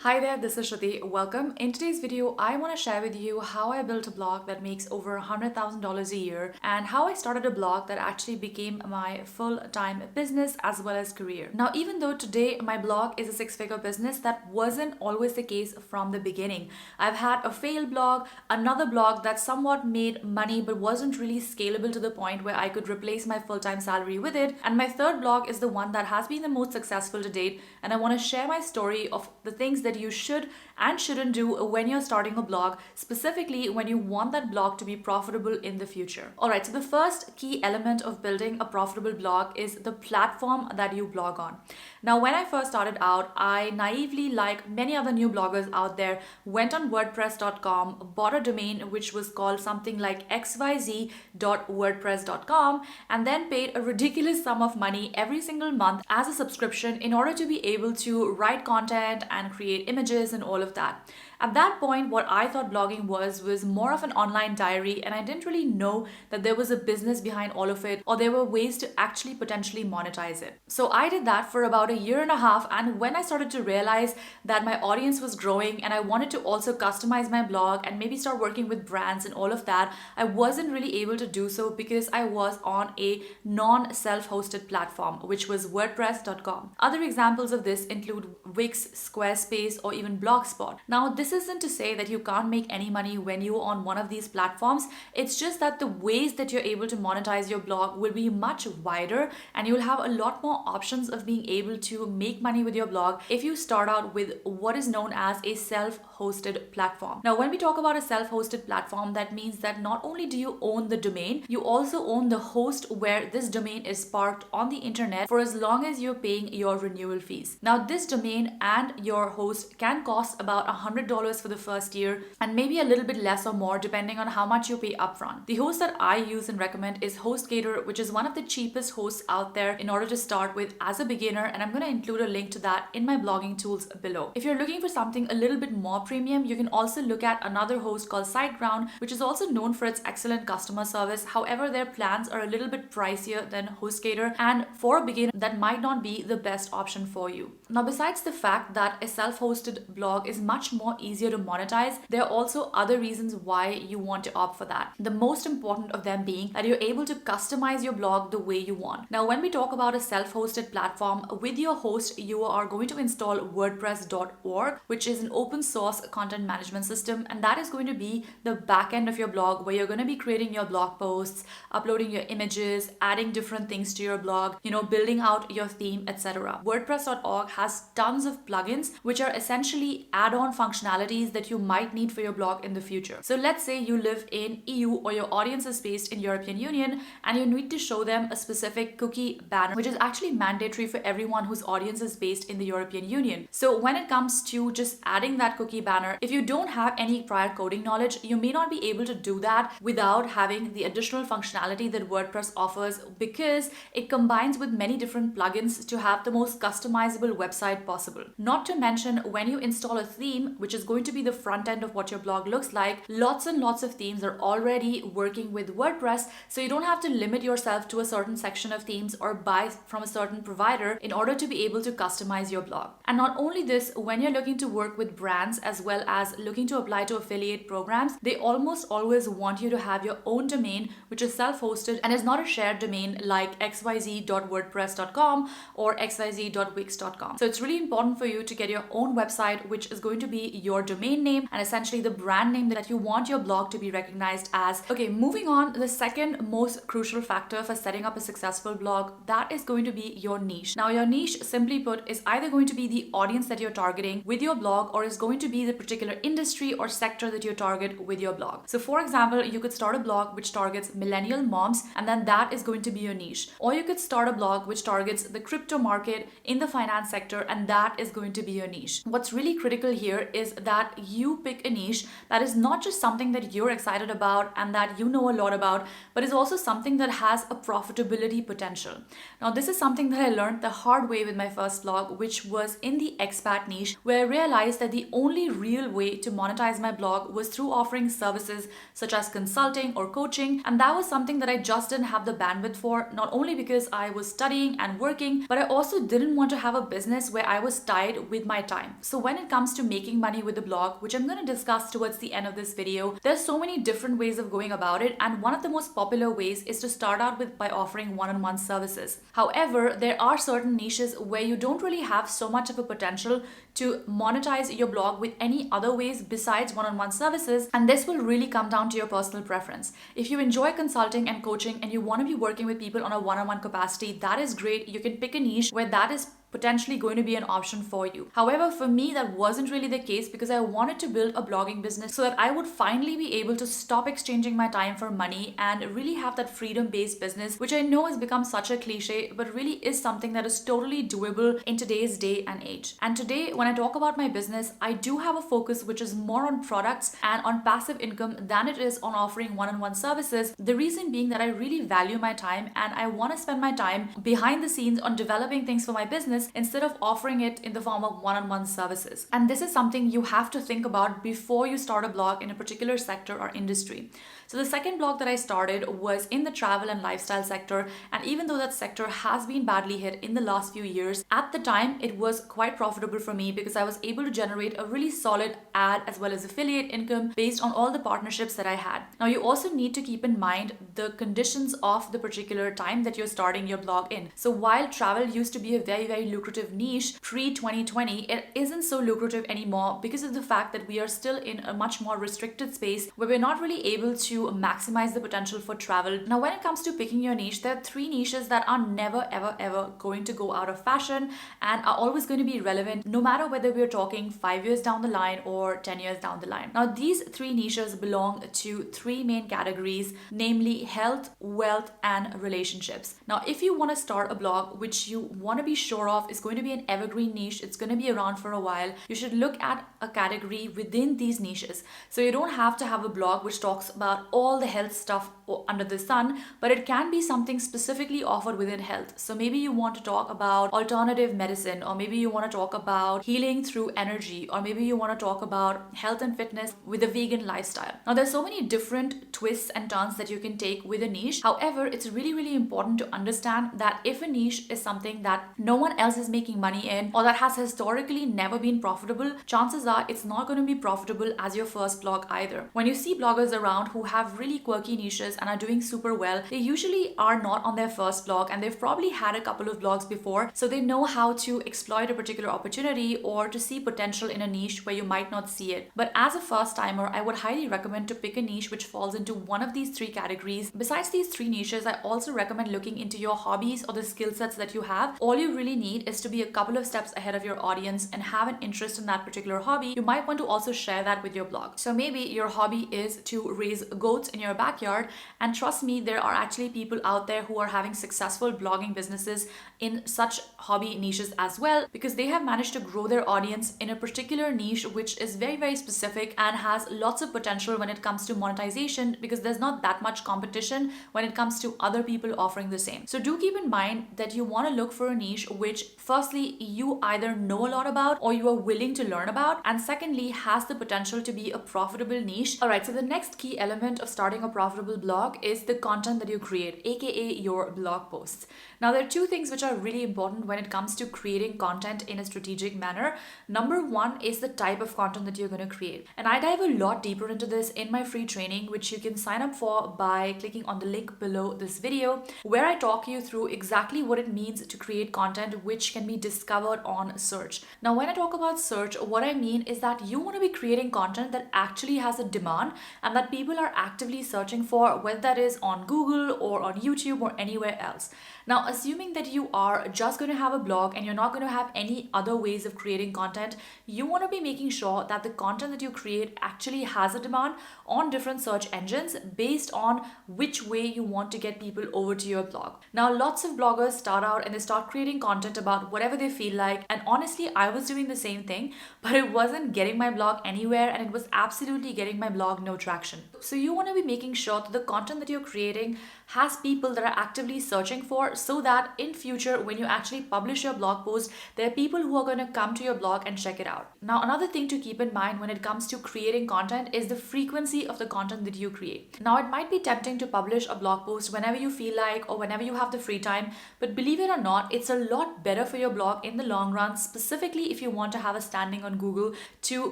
Hi there, this is Shruti. Welcome. In today's video, I want to share with you how I built a blog that makes over $100,000 a year and how I started a blog that actually became my full-time business as well as career. Now, even though today my blog is a six-figure business, that wasn't always the case from the beginning. I've had a failed blog, another blog that somewhat made money but wasn't really scalable to the point where I could replace my full-time salary with it, and my third blog is the one that has been the most successful to date, and I want to share my story of the things that you should and shouldn't do when you're starting a blog, specifically when you want that blog to be profitable in the future. Alright, so the first key element of building a profitable blog is the platform that you blog on. Now, when I first started out, I naively, like many other new bloggers out there, went on WordPress.com, bought a domain which was called something like xyz.wordpress.com, and then paid a ridiculous sum of money every single month as a subscription in order to be able to write content and create images and all of that. At that point, what I thought blogging was more of an online diary, and I didn't really know that there was a business behind all of it or there were ways to actually potentially monetize it. So I did that for about a year and a half, and when I started to realize that my audience was growing and I wanted to also customize my blog and maybe start working with brands and all of that, I wasn't really able to do so because I was on a non-self-hosted platform, which was WordPress.com. Other examples of this include Wix, Squarespace, or even Blogspot. Now, this isn't to say that you can't make any money when you're on one of these platforms. It's just that the ways that you're able to monetize your blog will be much wider, and you'll have a lot more options of being able to make money with your blog if you start out with what is known as a self-hosted platform. Now, when we talk about a self-hosted platform, that means that not only do you own the domain, you also own the host where this domain is parked on the internet for as long as you're paying your renewal fees. Now, this domain and your host can cost about $100 for the first year and maybe a little bit less or more depending on how much you pay upfront. The host that I use and recommend is HostGator, which is one of the cheapest hosts out there in order to start with as a beginner, and I'm going to include a link to that in my blogging tools below. If you're looking for something a little bit more premium, you can also look at another host called SiteGround, which is also known for its excellent customer service. However, their plans are a little bit pricier than HostGator, and for a beginner, that might not be the best option for you. Now, besides the fact that a self-hosted blog is much more easier to monetize, there are also other reasons why you want to opt for that. The most important of them being that you're able to customize your blog the way you want. Now, when we talk about a self-hosted platform, with your host, you are going to install WordPress.org, which is an open source content management system, and that is going to be the back end of your blog where you're going to be creating your blog posts, uploading your images, adding different things to your blog, building out your theme, etc. WordPress.org has tons of plugins which are essentially add-on functionalities that you might need for your blog in the future. So let's say you live in EU or your audience is based in European Union and you need to show them a specific cookie banner, which is actually mandatory for everyone whose audience is based in the European Union. So when it comes to just adding that cookie banner, if you don't have any prior coding knowledge, you may not be able to do that without having the additional functionality that WordPress offers, because it combines with many different plugins to have the most customizable website possible. Not to mention, when you install a theme, which is going to be the front end of what your blog looks like, lots and lots of themes are already working with WordPress, so you don't have to limit yourself to a certain section of themes or buy from a certain provider in order to be able to customize your blog. And not only this, when you're looking to work with brands as well as looking to apply to affiliate programs, they almost always want you to have your own domain, which is self-hosted and is not a shared domain like xyz.wordpress.com or xyz.wix.com. So it's really important for you to get your own website, which is going to be your domain name and essentially the brand name that you want your blog to be recognized as. Okay, moving on, the second most crucial factor for setting up a successful blog, that is going to be your niche. Now, your niche, simply put, is either going to be the audience that you're targeting with your blog or is going to be the particular industry or sector that you target with your blog. So for example, you could start a blog which targets millennial moms, and then that is going to be your niche. Or you could start a blog which targets the crypto market in the finance sector, and that is going to be your niche. What's really critical here is that you pick a niche that is not just something that you're excited about and that you know a lot about, but is also something that has a profitability potential. Now, this is something that I learned the hard way with my first blog, which was in the expat niche, where I realized that the only real way to monetize my blog was through offering services such as consulting or coaching, and that was something that I just didn't have the bandwidth for, not only because I was studying and working, but I also didn't want to have a business where I was tied with my time. time. So when it comes to making money with the blog, which I'm going to discuss towards the end of this video, there's so many different ways of going about it, and one of the most popular ways is to start out with by offering one-on-one services. However, there are certain niches where you don't really have so much of a potential to monetize your blog with any other ways besides one-on-one services, and this will really come down to your personal preference. If you enjoy consulting and coaching and you want to be working with people on a one-on-one capacity, that is great. You can pick a niche where that is potentially going to be an option for you. However, for me, that wasn't really the case because I wanted to build a blogging business so that I would finally be able to stop exchanging my time for money and really have that freedom-based business, which I know has become such a cliche, but really is something that is totally doable in today's day and age. And today, when I talk about my business, I do have a focus which is more on products and on passive income than it is on offering one-on-one services. The reason being that I really value my time and I want to spend my time behind the scenes on developing things for my business instead of offering it in the form of one-on-one services. And this is something you have to think about before you start a blog in a particular sector or industry. So the second blog that I started was in the travel and lifestyle sector, and even though that sector has been badly hit in the last few years, at the time it was quite profitable for me because I was able to generate a really solid ad as well as affiliate income based on all the partnerships that I had. Now you also need to keep in mind the conditions of the particular time that you're starting your blog in. So while travel used to be a very lucrative niche pre-2020, it isn't so lucrative anymore because of the fact that we are still in a much more restricted space where we're not really able to maximize the potential for travel. Now, when it comes to picking your niche, there are three niches that are never ever going to go out of fashion and are always going to be relevant no matter whether we're talking 5 years down the line or 10 years down the line. Now, these three niches belong to three main categories, namely health, wealth, and relationships. Now, if you want to start a blog which you want to be sure of is going to be an evergreen niche, it's going to be around for a while, you should look at a category within these niches. So you don't have to have a blog which talks about all the health stuff under the sun, but it can be something specifically offered within health. So maybe you want to talk about alternative medicine, or maybe you want to talk about healing through energy, or maybe you want to talk about health and fitness with a vegan lifestyle. Now there's so many different twists and turns that you can take with a niche. However, it's really important to understand that if a niche is something that no one else is making money in, or that has historically never been profitable, chances are it's not going to be profitable as your first blog either. When you see bloggers around who have really quirky niches and are doing super well, they usually are not on their first blog and they've probably had a couple of blogs before, so they know how to exploit a particular opportunity or to see potential in a niche where you might not see it. But as a first timer, I would highly recommend to pick a niche which falls into one of these three categories. Besides these three niches, I also recommend looking into your hobbies or the skill sets that you have. All you really need is to be a couple of steps ahead of your audience and have an interest in that particular hobby. You might want to also share that with your blog. So maybe your hobby is to raise goats in your backyard, and trust me, there are actually people out there who are having successful blogging businesses in such hobby niches as well, because they have managed to grow their audience in a particular niche which is very specific and has lots of potential when it comes to monetization, because there's not that much competition when it comes to other people offering the same. So do keep in mind that you want to look for a niche which firstly you either know a lot about or you are willing to learn about, and secondly has the potential to be a profitable niche. Alright, so the next key element of starting a profitable blog is the content that you create, aka your blog posts. Now there are two things which are really important when it comes to creating content in a strategic manner. Number one is the type of content that you're going to create, and I dive a lot deeper into this in my free training, which you can sign up for by clicking on the link below this video, where I talk you through exactly what it means to create content which can be discovered on search. Now when I talk about search, what I mean is that you want to be creating content that actually has a demand and that people are actively searching for, whether that is on Google or on YouTube or anywhere else. Now, assuming that you are just going to have a blog and you're not going to have any other ways of creating content, you want to be making sure that the content that you create actually has a demand on different search engines based on which way you want to get people over to your blog. Now, lots of bloggers start out and they start creating content about whatever they feel like. And honestly, I was doing the same thing, but it wasn't getting my blog anywhere and it was absolutely getting my blog no traction. So you want to be making sure that the content that you're creating has people that are actively searching for, so that in future when you actually publish your blog post, there are people who are going to come to your blog and check it out. Now, another thing to keep in mind when it comes to creating content is the frequency of the content that you create. Now, it might be tempting to publish a blog post whenever you feel like or whenever you have the free time, but believe it or not, it's a lot better for your blog in the long run, specifically if you want to have a standing on Google, to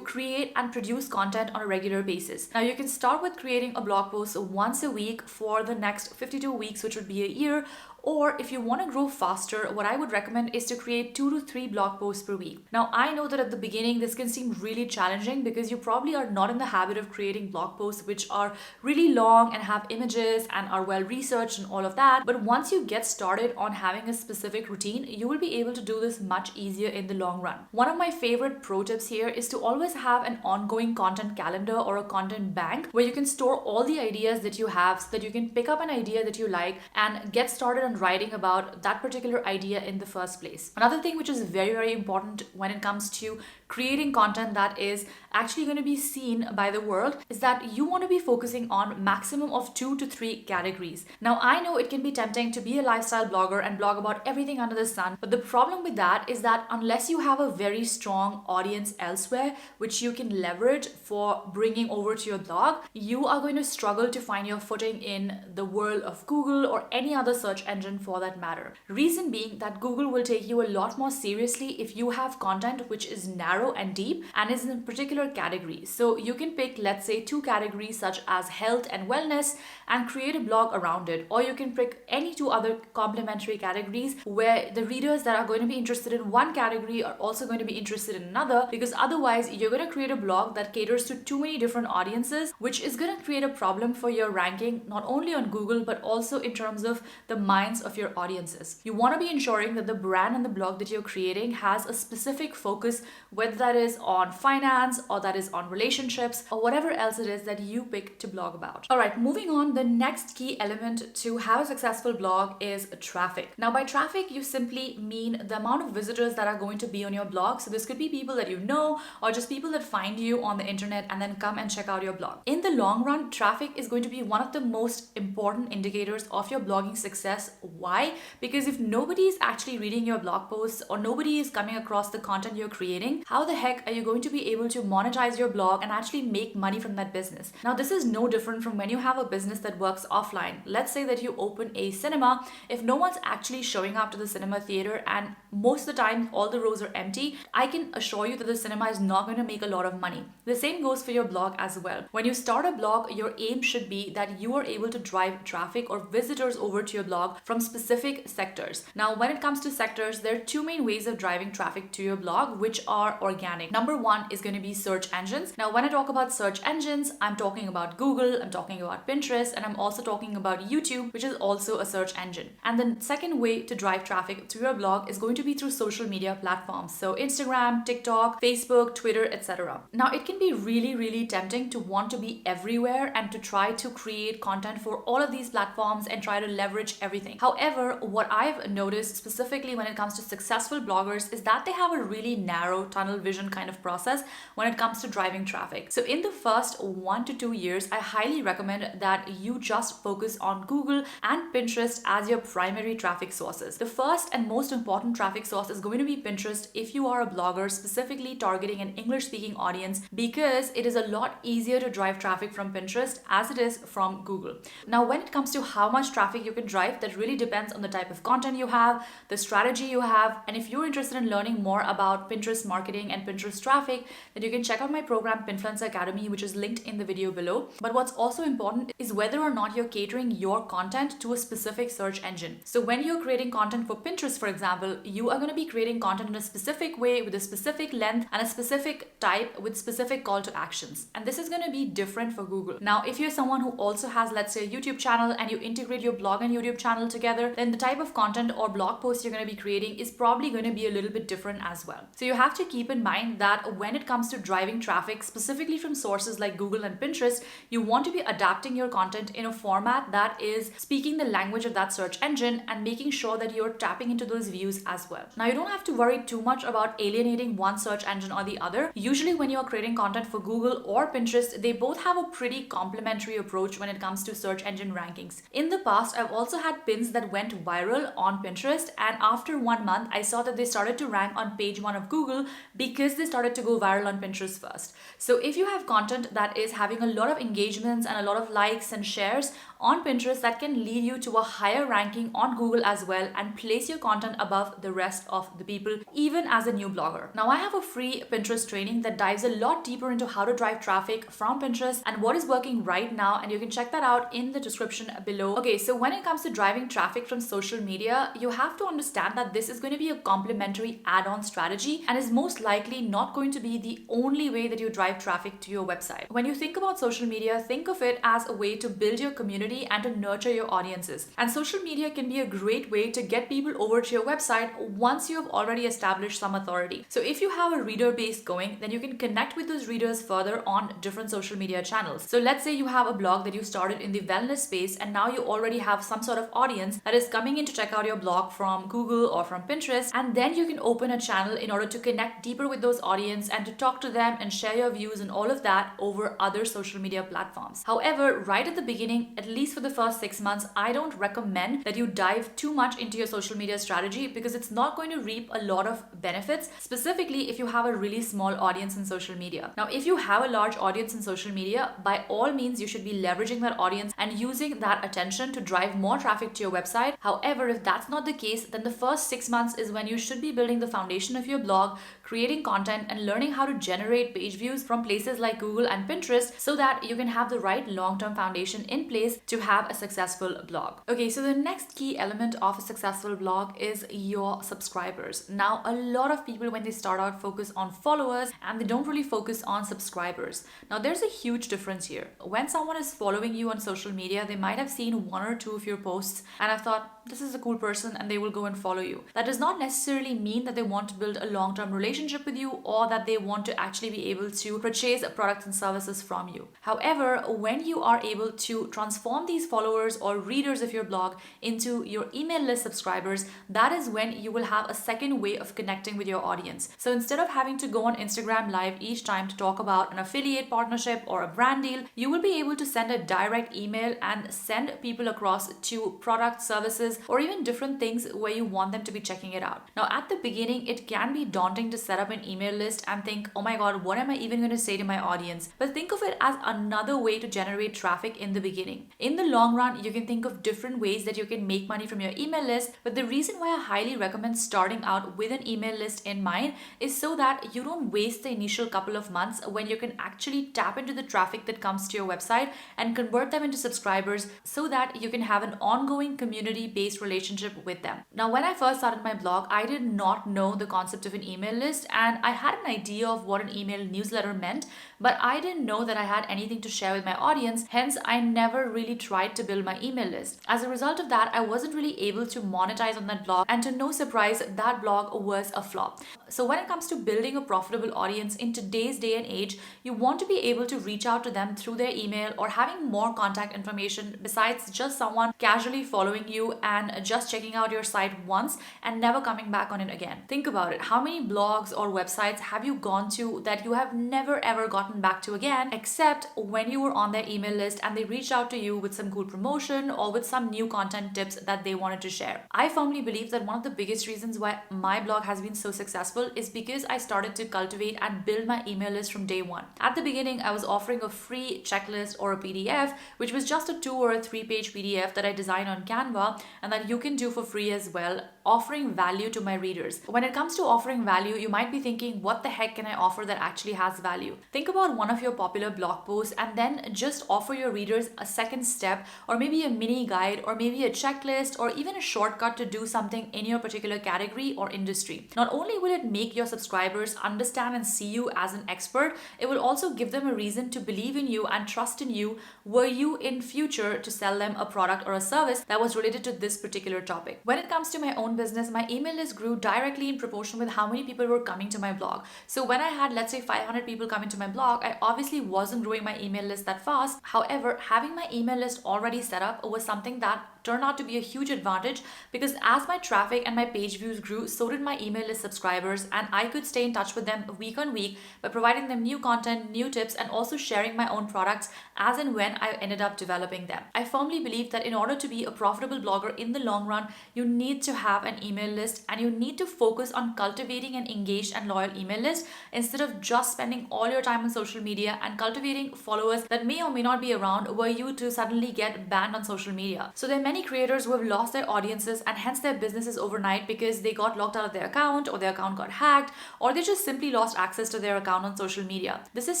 create and produce content on a regular basis. Now, you can start with creating a blog post once a week for the next 52 weeks, which would be a year. Or if you want to grow faster, what I would recommend is to create 2 to 3 blog posts per week. Now, I know that at the beginning, this can seem really challenging because you probably are not in the habit of creating blog posts which are really long and have images and are well researched and all of that. But once you get started on having a specific routine, you will be able to do this much easier in the long run. One of my favorite pro tips here is to always have an ongoing content calendar or a content bank where you can store all the ideas that you have, so that you can pick up an idea that you like and get started on writing about that particular idea in the first place. Another thing which is very, very important when it comes to creating content that is actually going to be seen by the world is that you want to be focusing on maximum of 2 to 3 categories. Now, I know it can be tempting to be a lifestyle blogger and blog about everything under the sun, but the problem with that is that unless you have a very strong audience elsewhere which you can leverage for bringing over to your blog, you are going to struggle to find your footing in the world of Google or any other search engine for that matter. Reason being that Google will take you a lot more seriously if you have content which is narrow and deep and is in a particular category. So you can pick, let's say, 2 categories such as health and wellness and create a blog around it. Or you can pick any 2 other complementary categories where the readers that are going to be interested in one category are also going to be interested in another, because otherwise you're going to create a blog that caters to too many different audiences, which is going to create a problem for your ranking, not only on Google, but also in terms of the minds of your audiences. You want to be ensuring that the brand and the blog that you're creating has a specific focus, whether that is on finance or that is on relationships or whatever else it is that you pick to blog about. All right, moving on, the next key element to have a successful blog is traffic. Now, by traffic, you simply mean the amount of visitors that are going to be on your blog. So this could be people that you know or just people that find you on the internet and then come and check out your blog. In the long run, traffic is going to be one of the most important indicators of your blogging success. Why? Because if nobody is actually reading your blog posts or nobody is coming across the content you're creating, how the heck are you going to be able to monetize your blog and actually make money from that business? Now, this is no different from when you have a business that works offline. Let's say that you open a cinema. If no one's actually showing up to the cinema theater and most of the time all the rows are empty, I can assure you that the cinema is not going to make a lot of money. The same goes for your blog as well. When you start a blog, your aim should be that you are able to drive traffic or visitors over to your blog from specific sectors. Now, when it comes to sectors, there are 2 main ways of driving traffic to your blog, which are organic. Number 1 is going to be search engines. Now, when I talk about search engines, I'm talking about Google, I'm talking about Pinterest, and I'm also talking about YouTube, which is also a search engine. And the second way to drive traffic to your blog is going to be through social media platforms. So Instagram, TikTok, Facebook, Twitter, etc. Now, it can be really, really tempting to want to be everywhere and to try to create content for all of these platforms and try to leverage everything. However, what I've noticed specifically when it comes to successful bloggers is that they have a really narrow tunnel vision kind of process when it comes to driving traffic. So in the first 1 to 2 years, I highly recommend that you just focus on Google and Pinterest as your primary traffic sources. The first and most important traffic source is going to be Pinterest if you are a blogger specifically targeting an English-speaking audience, because it is a lot easier to drive traffic from Pinterest as it is from Google. Now, when it comes to how much traffic you can drive, that really depends on the type of content you have, the strategy you have, and if you're interested in learning more about Pinterest marketing and Pinterest traffic, then you can check out my program PINFLUENCER Academy, which is linked in the video below. But what's also important is whether or not you're catering your content to a specific search engine. So when you're creating content for Pinterest, for example, you are going to be creating content in a specific way with a specific length and a specific type with specific call to actions. And this is going to be different for Google. Now, if you're someone who also has, let's say, a YouTube channel and you integrate your blog and YouTube channel together, then the type of content or blog post you're going to be creating is probably going to be a little bit different as well. So you have to keep keep in mind that when it comes to driving traffic, specifically from sources like Google and Pinterest, you want to be adapting your content in a format that is speaking the language of that search engine and making sure that you're tapping into those views as well. Now, you don't have to worry too much about alienating one search engine or the other. Usually when you're creating content for Google or Pinterest, they both have a pretty complementary approach when it comes to search engine rankings. In the past, I've also had pins that went viral on Pinterest, and after 1 month, I saw that they started to rank on page 1 of Google because they started to go viral on Pinterest first. So if you have content that is having a lot of engagements and a lot of likes and shares on Pinterest, that can lead you to a higher ranking on Google as well and place your content above the rest of the people, even as a new blogger. Now, I have a free Pinterest training that dives a lot deeper into how to drive traffic from Pinterest and what is working right now, and you can check that out in the description below. Okay, so when it comes to driving traffic from social media, you have to understand that this is going to be a complementary add-on strategy and is most likely not going to be the only way that you drive traffic to your website. When you think about social media, think of it as a way to build your community and to nurture your audiences. And social media can be a great way to get people over to your website once you have already established some authority. So if you have a reader base going, then you can connect with those readers further on different social media channels. So let's say you have a blog that you started in the wellness space and now you already have some sort of audience that is coming in to check out your blog from Google or from Pinterest, and then you can open a channel in order to connect deeper with those audience and to talk to them and share your views and all of that over other social media platforms. However, right at the beginning, at least for the first 6 months, I don't recommend that you dive too much into your social media strategy because it's not going to reap a lot of benefits, specifically if you have a really small audience in social media. Now, if you have a large audience in social media, by all means, you should be leveraging that audience and using that attention to drive more traffic to your website. However, if that's not the case, then the first 6 months is when you should be building the foundation of your blog, creating content and learning how to generate page views from places like Google and Pinterest so that you can have the right long-term foundation in place to have a successful blog. Okay, so the next key element of a successful blog is your subscribers. Now, a lot of people when they start out focus on followers and they don't really focus on subscribers. Now, there's a huge difference here. When someone is following you on social media, they might have seen 1 or 2 of your posts and have thought, this is a cool person, and they will go and follow you. That does not necessarily mean that they want to build a long-term relationship with you or that they want to actually be able to purchase products and services from you. However, when you are able to transform these followers or readers of your blog into your email list subscribers, that is when you will have a second way of connecting with your audience. So instead of having to go on Instagram Live each time to talk about an affiliate partnership or a brand deal, you will be able to send a direct email and send people across to product services or even different things where you want them to be checking it out. Now, at the beginning, it can be daunting to set up an email list and think, oh my God, what am I even going to say to my audience? But think of it as another way to generate traffic in the beginning. In the long run, you can think of different ways that you can make money from your email list. But the reason why I highly recommend starting out with an email list in mind is so that you don't waste the initial couple of months when you can actually tap into the traffic that comes to your website and convert them into subscribers so that you can have an ongoing community-based relationship with them. Now, when I first started my blog, I did not know the concept of an email list and I had an idea of what an email newsletter meant, but I didn't know that I had anything to share with my audience. Hence, I never really tried to build my email list. As a result of that, I wasn't really able to monetize on that blog, and to no surprise, that blog was a flop. So when it comes to building a profitable audience in today's day and age, you want to be able to reach out to them through their email or having more contact information besides just someone casually following you and just checking out your site once and never coming back on it again. Think about it. How many blogs or websites have you gone to that you have never ever gotten back to again, except when you were on their email list and they reached out to you with some cool promotion or with some new content tips that they wanted to share? I firmly believe that one of the biggest reasons why my blog has been so successful is because I started to cultivate and build my email list from day one. At the beginning, I was offering a free checklist or a PDF, which was just a 2 or a 3 page PDF that I designed on Canva and that you can do for free as well, offering value to my readers. When it comes to offering value, you might be thinking, what the heck can I offer that actually has value? Think about one of your popular blog posts and then just offer your readers a second step or maybe a mini guide or maybe a checklist or even a shortcut to do something in your particular category or industry. Not only will it make your subscribers understand and see you as an expert, it will also give them a reason to believe in you and trust in you were you in future to sell them a product or a service that was related to this particular topic. When it comes to my own business, my email list grew directly in proportion with how many people were coming to my blog. So when I had, let's say, 500 people coming to my blog, I obviously wasn't growing my email list that fast. However, having my email list already set up was something that turned out to be a huge advantage, because as my traffic and my page views grew, so did my email list subscribers, and I could stay in touch with them week on week by providing them new content, new tips, and also sharing my own products as and when I ended up developing them. I firmly believe that in order to be a profitable blogger in the long run, you need to have an email list, and you need to focus on cultivating an engaged and loyal email list instead of just spending all your time on social media and cultivating followers that may or may not be around were you to suddenly get banned on social media. So there are many creators who have lost their audiences and hence their businesses overnight because they got locked out of their account, or their account got hacked, or they just simply lost access to their account on social media. This is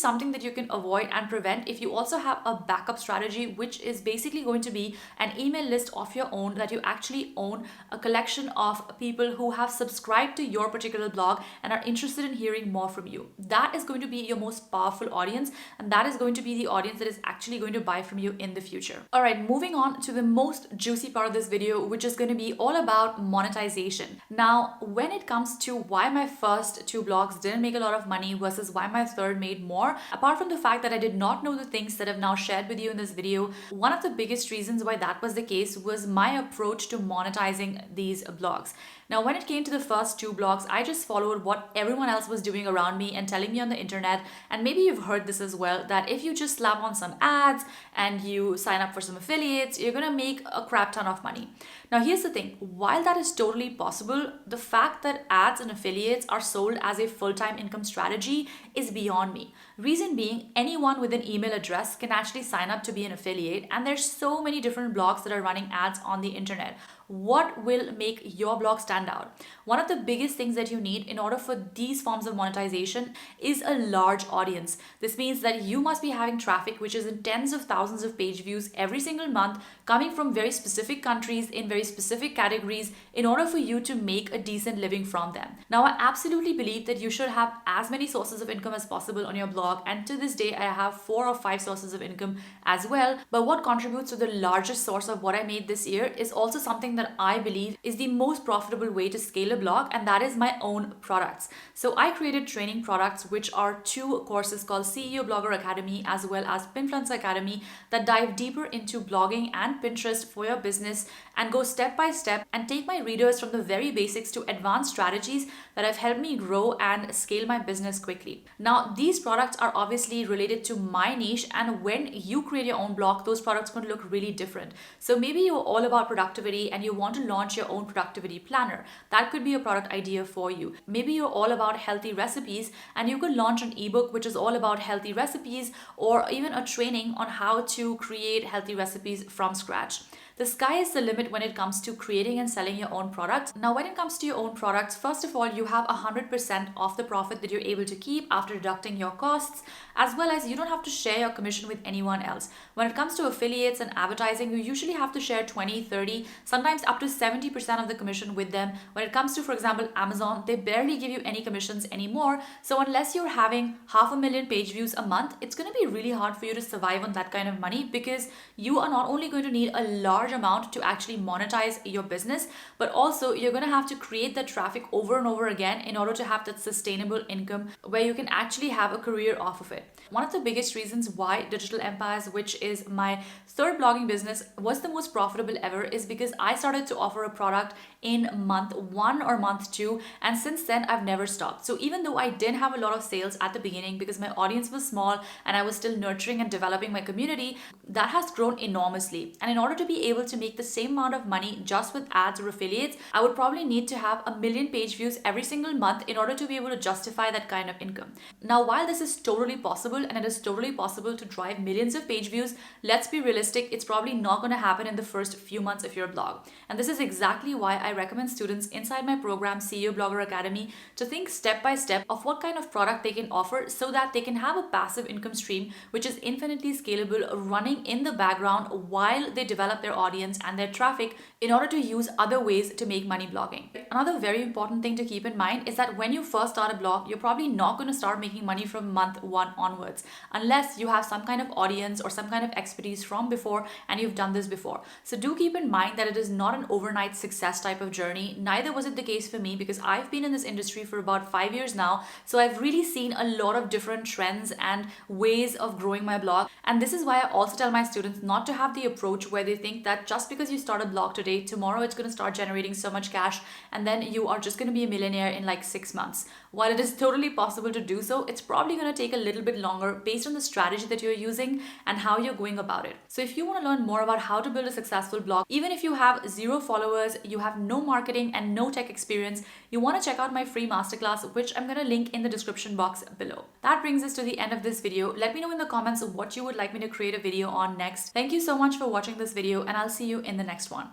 something that you can avoid and prevent if you also have a backup strategy, which is basically going to be an email list of your own that you actually own, a collection of people who have subscribed to your particular blog and are interested in hearing more from you. That is going to be your most powerful audience, and that is going to be the audience that is actually going to buy from you in the future. All right, moving on to the most juicy part of this video, which is going to be all about monetization. Now, when it comes to why my first two blogs didn't make a lot of money versus why my third made more, apart from the fact that I did not know the things that I've now shared with you in this video, one of the biggest reasons why that was the case was my approach to monetizing these blogs. Now, when it came to the first two blogs, I just followed what everyone else was doing around me and telling me on the internet. And maybe you've heard this as well, that if you just slap on some ads and you sign up for some affiliates, you're gonna make a crap ton of money. Now, here's the thing. While that is totally possible, the fact that ads and affiliates are sold as a full-time income strategy is beyond me. Reason being, anyone with an email address can actually sign up to be an affiliate, and there's so many different blogs that are running ads on the internet. What will make your blog stand out? One of the biggest things that you need in order for these forms of monetization is a large audience. This means that you must be having traffic which is in tens of thousands of page views every single month, coming from very specific countries in very specific categories, in order for you to make a decent living from them. Now, I absolutely believe that you should have as many sources of income as possible on your blog, and to this day I have 4 or 5 sources of income as well. But what contributes to the largest source of what I made this year is also something that I believe is the most profitable way to scale a blog, and that is my own products. So I created training products, which are 2 courses called CEO Blogger Academy as well as PINFLUENCER Academy, that dive deeper into blogging and Pinterest for your business and go step by step and take my readers from the very basics to advanced strategies that have helped me grow and scale my business quickly. Now, these products are obviously related to my niche, and when you create your own blog, those products can look really different. So maybe you're all about productivity and you want to launch your own productivity planner. That could be a product idea for you. Maybe you're all about healthy recipes and you could launch an ebook which is all about healthy recipes, or even a training on how to create healthy recipes from scratch. The sky is the limit when it comes to creating and selling your own products. Now, when it comes to your own products, first of all, you have 100% of the profit that you're able to keep after deducting your costs, as well as you don't have to share your commission with anyone else. When it comes to affiliates and advertising, you usually have to share 20, 30, sometimes up to 70% of the commission with them. When it comes to, for example, Amazon, they barely give you any commissions anymore. So unless you're having 500,000 page views a month, it's going to be really hard for you to survive on that kind of money, because you are not only going to need a large amount to actually monetize your business, but also you're going to have to create that traffic over and over again in order to have that sustainable income where you can actually have a career off of it. One of the biggest reasons why Digital Empires, which is my third blogging business, was the most profitable ever is because I started to offer a product in month 1 or month 2, and since then I've never stopped. So even though I didn't have a lot of sales at the beginning because my audience was small and I was still nurturing and developing my community, that has grown enormously. And in order to be able to make the same amount of money just with ads or affiliates, I would probably need to have 1 million page views every single month in order to be able to justify that kind of income. Now, while this is totally possible and it is totally possible to drive millions of page views, let's be realistic, it's probably not going to happen in the first few months of your blog. And this is exactly why I recommend students inside my program CEO Blogger Academy to think step by step of what kind of product they can offer so that they can have a passive income stream which is infinitely scalable running in the background while they develop their audience audience and their traffic in order to use other ways to make money blogging. Another very important thing to keep in mind is that when you first start a blog, you're probably not going to start making money from month one onwards, unless you have some kind of audience or some kind of expertise from before and you've done this before. So do keep in mind that it is not an overnight success type of journey. Neither was it the case for me, because I've been in this industry for about 5 years now. So I've really seen a lot of different trends and ways of growing my blog. And this is why I also tell my students not to have the approach where they think that just because you start a blog today, tomorrow it's going to start generating so much cash and then you are just going to be a millionaire in like 6 months. While it is totally possible to do so, it's probably going to take a little bit longer based on the strategy that you're using and how you're going about it. So if you want to learn more about how to build a successful blog, even if you have 0 followers, you have no marketing and no tech experience, you want to check out my free masterclass, which I'm going to link in the description box below. That brings us to the end of this video. Let me know in the comments what you would like me to create a video on next. Thank you so much for watching this video, and I'll see you in the next one.